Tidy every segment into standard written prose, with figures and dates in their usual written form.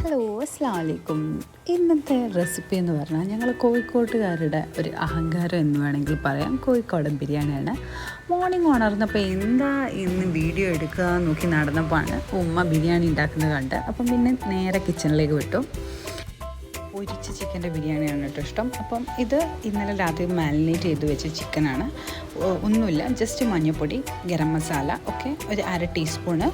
Hello, അസ്സലാമു അലൈക്കും. ഇന്നത്തെ റെസിപ്പി എന്ന് പറഞ്ഞാൽ ഞങ്ങൾ കോഴിക്കോട്ടുകാരുടെ ഒരു അഹങ്കാരം എന്ന് വേണമെങ്കിൽ പറയാം. കോഴിക്കോടൻ ബിരിയാണിയാണ്. മോർണിംഗ് ഉണർന്നപ്പോൾ എന്താ ഇന്ന് വീഡിയോ എടുക്കുക നോക്കി നടന്നപ്പോഴാണ് ഉമ്മ ബിരിയാണി ഉണ്ടാക്കുന്നത് കണ്ട്. അപ്പം പിന്നെ നേരെ കിച്ചണിലേക്ക് വിട്ടു. പൊരിച്ച ചിക്കൻ്റെ ബിരിയാണിയാണ് കേട്ടോ ഇഷ്ടം. അപ്പം ഇത് ഇന്നലെ രാത്രി മാരിനേറ്റ് ചെയ്ത് വെച്ച ചിക്കനാണ്. ഒന്നുമില്ല, ജസ്റ്റ് മഞ്ഞൾപ്പൊടി, ഗരം മസാല ഒക്കെ ഒരു 1/2 ടീസ്പൂണ്,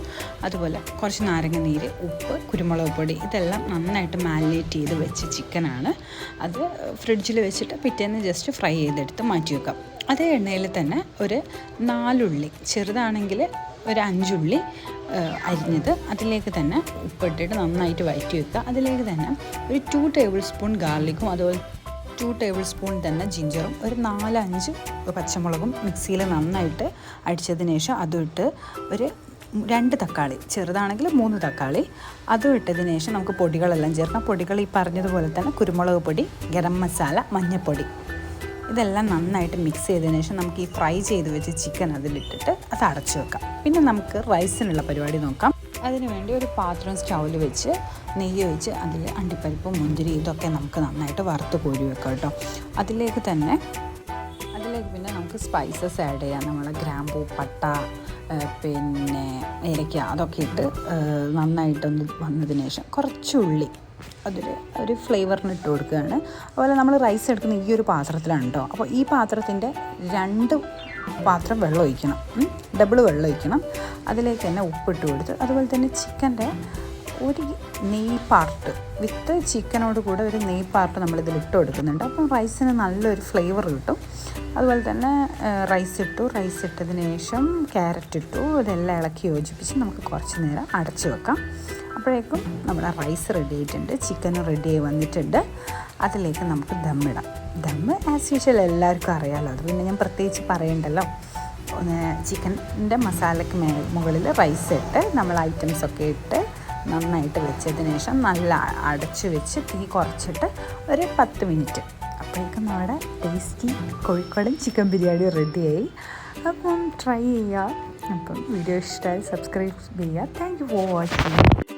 അതുപോലെ കുറച്ച് നാരങ്ങ നീര്, ഉപ്പ്, കുരുമുളക് പൊടി, ഇതെല്ലാം നന്നായിട്ട് മാരിനേറ്റ് ചെയ്ത് വെച്ച ചിക്കനാണ്. അത് ഫ്രിഡ്ജിൽ വെച്ചിട്ട് പിറ്റേന്ന് ജസ്റ്റ് ഫ്രൈ ചെയ്തെടുത്ത് മാറ്റി വെക്കാം. അതേ എണ്ണയിൽ തന്നെ ഒരു 4 ഉള്ളി, ചെറുതാണെങ്കിൽ ഒരു 5 ഉള്ളി അരിഞ്ഞത് അതിലേക്ക് തന്നെ ഉപ്പിട്ടിട്ട് നന്നായിട്ട് വഴറ്റി വെക്കുക. അതിലേക്ക് തന്നെ ഒരു 2 ടേബിൾ സ്പൂൺ ഗാർലിക്കും, അതുപോലെ 2 ടേബിൾ സ്പൂൺ തന്നെ ജിഞ്ചറും, ഒരു 4-5 പച്ചമുളകും മിക്സിയിൽ നന്നായിട്ട് അടിച്ചതിന് ശേഷം അതിട്ട് ഒരു 2 തക്കാളി, ചെറുതാണെങ്കിൽ 3 തക്കാളി, അതും ഇട്ടതിന് ശേഷം നമുക്ക് പൊടികളെല്ലാം ചേർക്കാം. പൊടികൾ ഈ പറഞ്ഞതുപോലെ തന്നെ കുരുമുളക് പൊടി, ഗരം മസാല, മഞ്ഞൾപ്പൊടി, ഇതെല്ലാം നന്നായിട്ട് മിക്സ് ചെയ്തതിന് ശേഷം നമുക്ക് ഈ ഫ്രൈ ചെയ്ത് വെച്ച് ചിക്കൻ അതിലിട്ടിട്ട് അത് അടച്ചു വെക്കാം. പിന്നെ നമുക്ക് റൈസിനുള്ള പരിപാടി നോക്കാം. അതിനുവേണ്ടി ഒരു പാത്രം സ്റ്റൗവിൽ വെച്ച് നെയ്യ് ഒഴിച്ച് അതിൽ അണ്ടിപ്പരിപ്പ്, മുന്തിരി, ഇതൊക്കെ നമുക്ക് നന്നായിട്ട് വറുത്ത് കോരി വെക്കാം കേട്ടോ. അതിലേക്ക് പിന്നെ നമുക്ക് സ്പൈസസ് ആഡ് ചെയ്യാം. നമ്മളെ ഗ്രാമ്പൂ, പട്ട, പിന്നെ ഏലക്ക, അതൊക്കെ ഇട്ട് നന്നായിട്ടൊന്ന് വന്നതിന് ശേഷം കുറച്ച് ഉള്ളി അതിൽ ഒരു ഫ്ലേവറിന് ഇട്ട് കൊടുക്കുകയാണ്. അതുപോലെ നമ്മൾ റൈസ് എടുക്കുന്ന ഈ ഒരു പാത്രത്തിലാണ് കേട്ടോ. അപ്പോൾ ഈ പാത്രത്തിൻ്റെ 2 പാത്രം വെള്ളം ഒഴിക്കണം, ഡബിൾ വെള്ളം ഒഴിക്കണം. അതിലേക്ക് തന്നെ ഉപ്പിട്ട് കൊടുത്ത്, അതുപോലെ തന്നെ ചിക്കൻ്റെ ഒരു നെയ് പാർട്ട് വിത്ത് ചിക്കനോട് കൂടെ ഒരു നെയ് പാർട്ട് നമ്മളിതിൽ ഇട്ട് കൊടുക്കുന്നുണ്ട്. അപ്പം റൈസിന് നല്ലൊരു ഫ്ലേവർ കിട്ടും. അതുപോലെ തന്നെ റൈസ് ഇട്ടതിന് ശേഷം ക്യാരറ്റ് ഇട്ടു. ഇതെല്ലാം ഇളക്കി യോജിപ്പിച്ച് നമുക്ക് കുറച്ച് നേരം അടച്ചു വെക്കാം. അപ്പോഴേക്കും നമ്മുടെ റൈസ് റെഡി ആയിട്ടുണ്ട്, ചിക്കനും റെഡി ആയി വന്നിട്ടുണ്ട്. അതിലേക്ക് നമുക്ക് ദമ്മിടാം. ദമ്മ് ആസ് യൂഷ്വൽ എല്ലാവർക്കും അറിയാമല്ലോ, അത് പിന്നെ ഞാൻ പ്രത്യേകിച്ച് പറയണ്ടല്ലോ. ചിക്കൻ്റെ മസാലയ്ക്ക് മുകളിൽ റൈസ് ഇട്ട് നമ്മൾ ഐറ്റംസൊക്കെ ഇട്ട് നന്നായിട്ട് വെച്ചതിന് ശേഷം നല്ല അടച്ചു വെച്ച് തീ കുറച്ചിട്ട് ഒരു 10 മിനിറ്റ്. അപ്പോഴേക്കും നമ്മുടെ ടേസ്റ്റി കോഴിക്കോടൻ ചിക്കൻ ബിരിയാണി റെഡിയായി. അപ്പം ട്രൈ ചെയ്യുക. അപ്പം വീഡിയോ ഇഷ്ടമായി സബ്സ്ക്രൈബ് ചെയ്യുക. Thank you for watching.